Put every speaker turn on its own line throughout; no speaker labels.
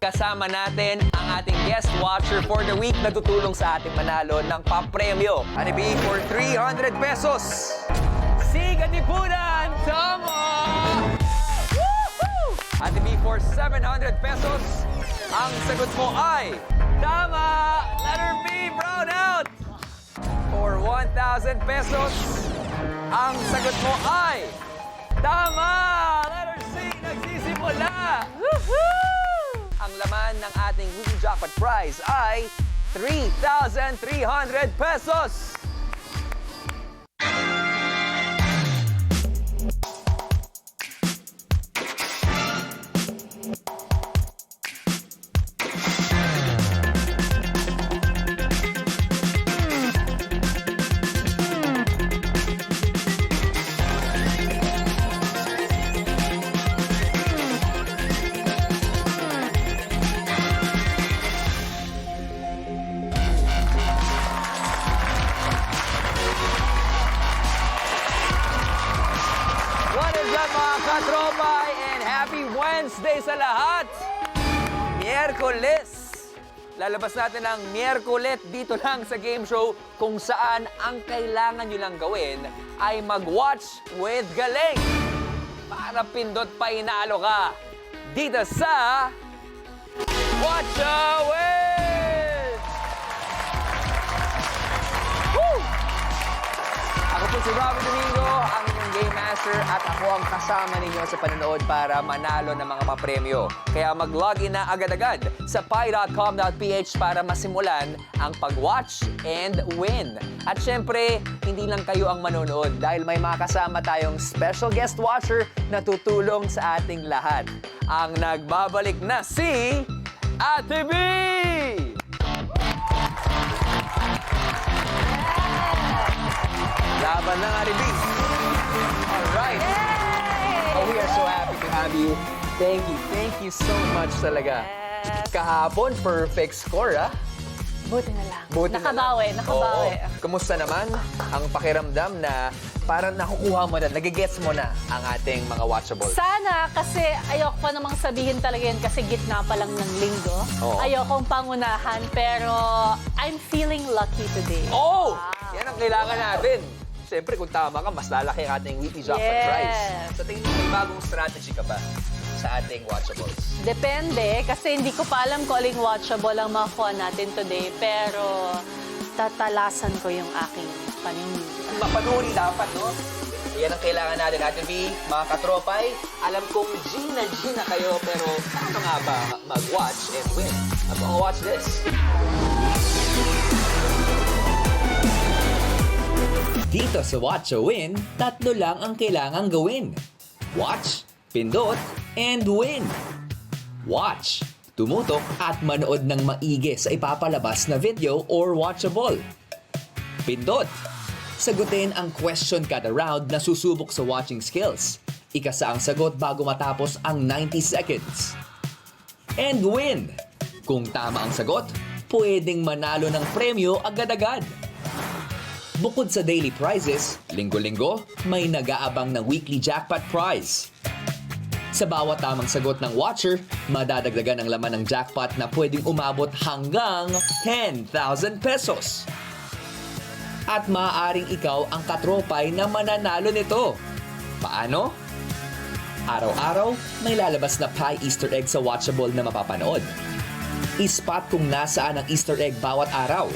kasama natin ang ating guest watcher for the week na tutulong sa ating manalo ng papremyo. Ate B, for 300 pesos. Siga Tipunan, tama! Woohoo! Ate B, for 700 pesos. Ang sagot mo ay tama! Letter B, brown out! For 1,000 pesos, ang sagot mo ay tama! Letter C, nagsisimula! Woohoo! Ang laman ng ating weekly jackpot prize ay 3,300 pesos! Mga katropay, and happy Wednesday sa lahat! Miyerkules! Lalabas natin ang Miyerkules dito lang sa game show kung saan ang kailangan nyo lang gawin ay mag-watch with galing para pindot pa inalo ka dito sa Watch Away! Woo! Ako po si Robby Domingo, ang inyong Game Master at ako ang kasama ninyo sa panonood para manalo ng mga papremyo. Kaya mag-login na agad-agad sa pi.com.ph para masimulan ang pag-watch and win. At syempre, hindi lang kayo ang manonood dahil may makasama tayong special guest watcher na tutulong sa ating lahat. Ang nagbabalik na si Ate B! Laban ng Ate B! Alright. Oh, we are so happy to have you. Thank you so much talaga.
Yes.
Kahapon, perfect score, ah.
Buti na lang.
Buti na
nakabawi.
lang. Oo. Kamusta naman ang pakiramdam na parang nakukuha mo na, nagigets mo na ang ating mga watchables?
Sana, kasi ayoko pa namang sabihin talaga yun kasi gitna pa lang ng linggo.
Oo.
Ayokong pangunahan, pero I'm feeling lucky today.
Oh!
Wow.
Yan ang kailangan natin. Siyempre, kung tama ka, mas lalaki ang ating weekly jackpot prize. Sa tingin mo, may bagong strategy ka ba sa ating watchables?
Depende, kasi hindi ko pa alam kung aling watchable ang makuha natin today, pero tatalasan ko yung aking paningin.
Mapanuri dapat, no? Yan ang kailangan natin. Ate B, mga katropay, alam kong G na kayo, pero paano nga ba mag-watch and win? Watch this.
Dito sa Watch a Win, tatlo lang ang kailangang gawin. Watch, pindot, and win. Watch, tumutok at manood ng maigi sa ipapalabas na video or watchable. Pindot, sagutin ang question kada round na susubok sa watching skills. Ikasa ang sagot bago matapos ang 90 seconds. And win, kung tama ang sagot, pwedeng manalo ng premyo agad-agad. Bukod sa daily prizes, linggo-linggo, may nag-aabang ng weekly jackpot prize. Sa bawat tamang sagot ng watcher, madadagdagan ang laman ng jackpot na pwedeng umabot hanggang 10,000 pesos. At maaaring ikaw ang katropay na mananalo nito. Paano? Araw-araw, may lalabas na pie Easter egg sa watchable na mapapanood. I-spot kung nasaan ang Easter egg bawat araw.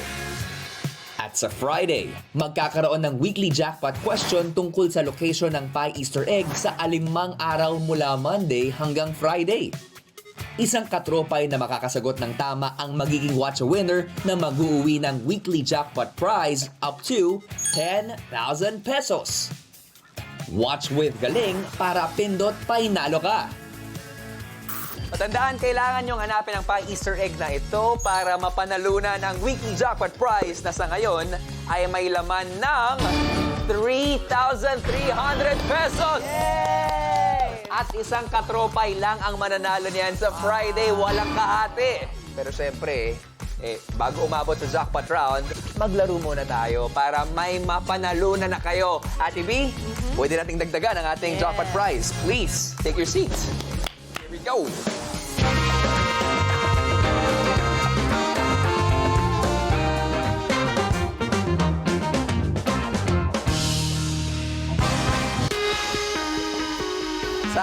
At sa Friday, magkakaroon ng weekly jackpot question tungkol sa location ng pie Easter egg sa 5 araw mula Monday hanggang Friday. Isang katropay na makakasagot ng tama ang magiging watch a winner na mag-uuwi ng weekly jackpot prize up to 10,000 pesos. Watch with galing para pindot painalo ka.
Matandaan, kailangan nyong hanapin ang pang-Easter egg na ito para mapanalunan ang weekly jackpot prize na sa ngayon ay may laman ng 3,300 pesos!
Yay!
At isang katropay lang ang mananalo niyan sa Friday, walang kahati. Pero syempre, bago umabot sa jackpot round, maglaro muna tayo para may mapanalunan na kayo. Ate B, pwede nating dagdagan ang ating jackpot prize. Please, take your seats. Here we go.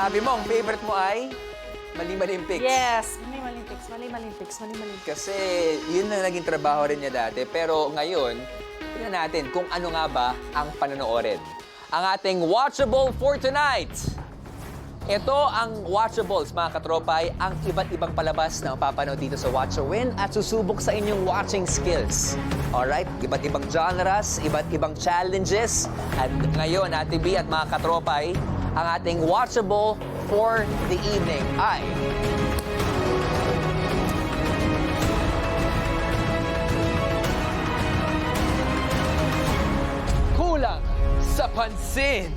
Sabi mo, ang favorite mo ay Mali-Maling Pics.
Yes, mali-maling pics, mali-maling pics, mali-maling pics.
Kasi yun na naging trabaho rin niya dati. Pero ngayon, tingnan natin kung ano nga ba ang panonoorin. Ang ating watchable for tonight. Ito ang watchables, mga katropay, ang iba't ibang palabas na mapapanood dito sa Watch or Win at susubok sa inyong watching skills. Alright? Iba't ibang genres, iba't ibang challenges. At ngayon, Ate B at mga katropay, ang ating watchable for the evening ay Kulang sa Pansin.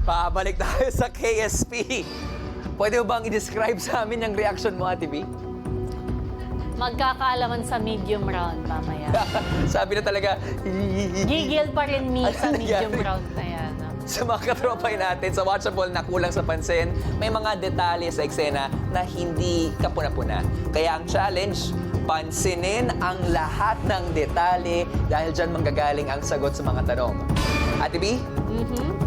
Pabalik tayo sa KSP. Pwede mo bang i-describe sa amin yung reaction mo, Ate B?
Magkakaalaman sa medium round mamaya.
Sabi na talaga,
Gigil pa rin me sa
Ano
medium
nangyari?
round na yan.
sa mga katropay natin, sa watchable na kulang sa pansin, may mga detalye sa eksena na hindi kapuna-puna. Kaya ang challenge, pansinin ang lahat ng detalye dahil dyan manggagaling ang sagot sa mga tanong. Ate B,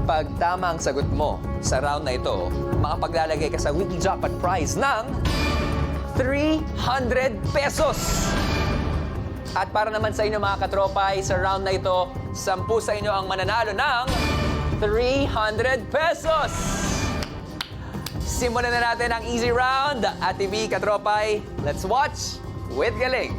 pag tama ang sagot mo sa round na ito, makapaglalagay ka sa weekly jackpot prize ng 300 pesos. At para naman sa inyo mga katropay, sa round na ito, 10 sa inyo ang mananalo ng 300 pesos. Simulan na natin ang easy round. Ate B, katropay, let's watch with Galing.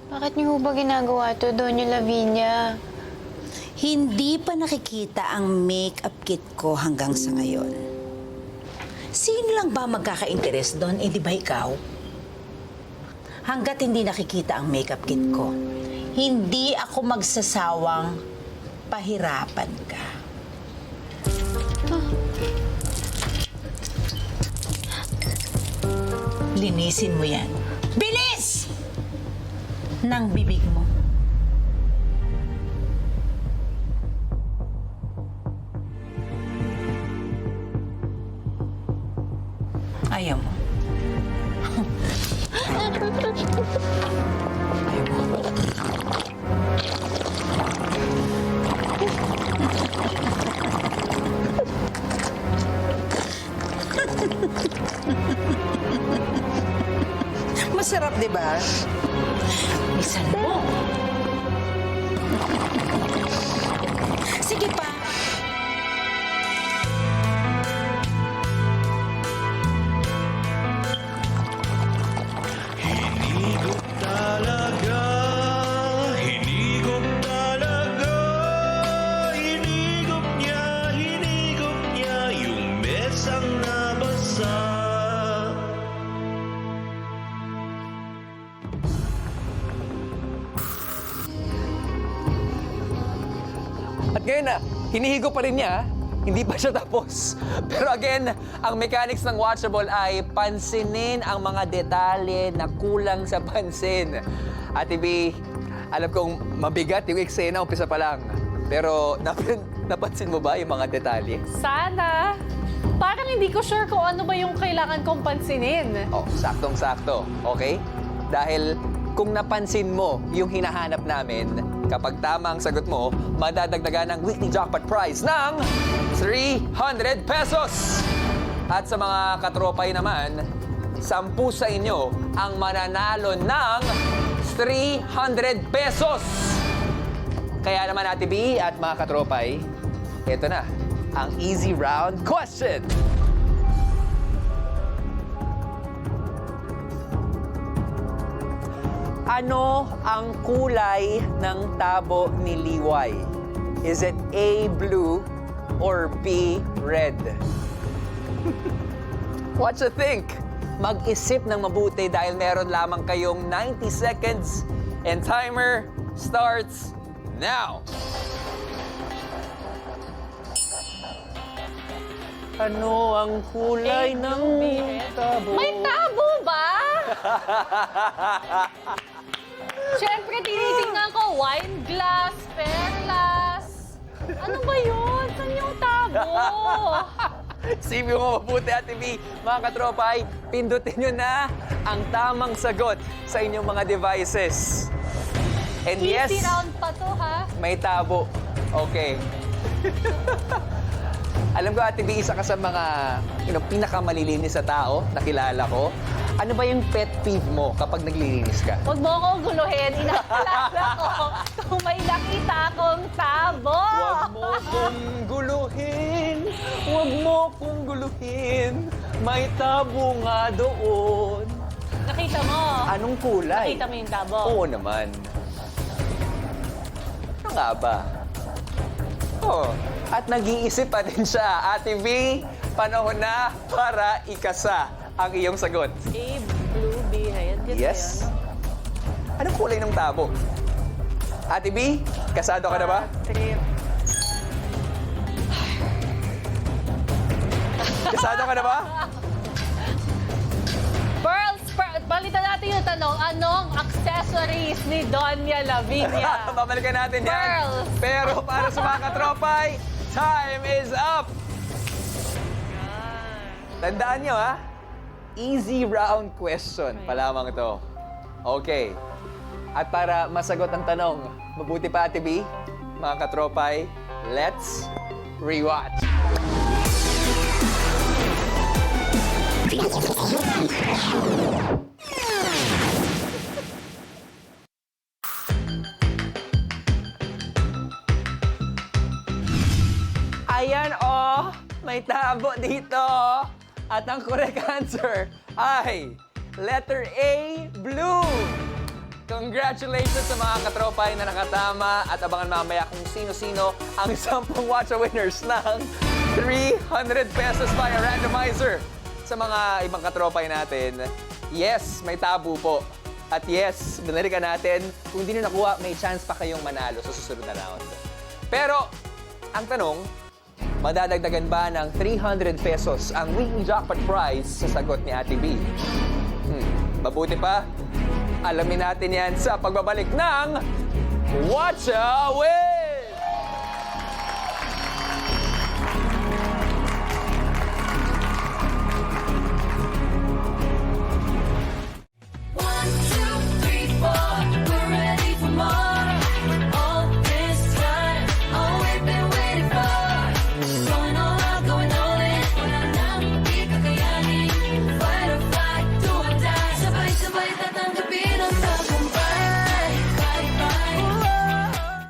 Bakit niyo ba ginagawa to, Doña Lavinia?
Hindi pa nakikita ang makeup kit ko hanggang sa ngayon. Sino lang ba magkaka-interest doon? Eh, di ba ikaw? Hanggat hindi nakikita ang makeup kit ko, hindi ako magsasawang pahirapan ka. Linisin mo yan. Bilis! Nang bibig mo. Ayaw mo.
Masarap, di ba?
Bisan mo. Sige pa.
Hinigop talaga, hinigop talaga, hinigop niya yung mesang nabasa.
At ngayon na, hinihigo pa rin niya, hindi pa siya tapos. Pero again, ang mechanics ng watchable ay pansinin ang mga detalye na kulang sa pansin. Ate B, alam kong mabigat yung eksena, umpisa pa lang. Pero napansin mo ba yung mga detalye?
Sana. Parang hindi ko sure kung ano ba yung kailangan kong pansinin.
Oh, saktong-sakto, okay? Dahil kung napansin mo yung hinahanap namin, kapag tama ang sagot mo, madadagdagan ng weekly jackpot prize ng 300 pesos! At sa mga katropay naman, 10 sa inyo ang mananalo ng 300 pesos! Kaya naman, Ate B at mga katropay, ito na, ang easy round question. Ano ang kulay ng tabo ni Liway? Is it A, blue, or B, red? What you think? Mag-isip ng mabuti dahil meron lamang kayong 90 seconds and timer starts now. Ano ang kulay ng tabo?
May tabo ba? Siyempre, tinitingnan ko, wine glass, perlas. Ano ba yun? Saan yung tabo?
Sipin mo mabuti, Ate B. Mga katropay, pindutin nyo na ang tamang sagot sa inyong mga devices. And yes,
Easy round pa to, ha?
may tabo. Okay. Alam ko, Ate B, isa ka sa mga pinakamalilinis sa tao na kilala ko. Ano ba yung pet peeve mo kapag naglilinis ka?
Huwag mo akong guluhin. Inaalala ko kung may nakita akong tabo.
Huwag mo kong guluhin. Huwag mo kong guluhin. May tabo nga doon.
Nakita mo?
Anong kulay?
Nakita mo yung tabo?
Oo naman. Ano nga ba? Oh, at nag-iisip pa din siya. Ate V, panahon na para ikasa ang iyong sagot.
A, blue, B, red. Yan
Yes.
ba yun?
Anong kulay ng tabo? Ate B, kasado ka na ba?
Trip.
Kasado ka na ba?
Pearls, balitan natin yung tanong, anong accessories ni Donya Lavinia?
Babalikan natin yan.
Pearls.
Pero para sa mga katropay, time is up! Tandaan nyo, ha? Easy round question pa lamang ito. Okay. At para masagot ang tanong, mabuti pa, Ate B, mga katropay, let's rewatch. Ayan, oh! May tabo dito! At ang correct answer ay letter A, blue! Congratulations sa mga katropay na nakatama at abangan mamaya kung sino-sino ang 10 Watcha winners ng 300 pesos via randomizer. Sa mga ibang katropay natin, yes, may tabo po. At yes, binalikan natin, kung di nyo nakuha, may chance pa kayong manalo sa susunod na round. Pero, ang tanong, madadagdagan ba ng 300 pesos ang weekly jackpot prize sa sagot ni Ate B? Mabuti pa, alamin natin yan sa pagbabalik ng Watcha Win!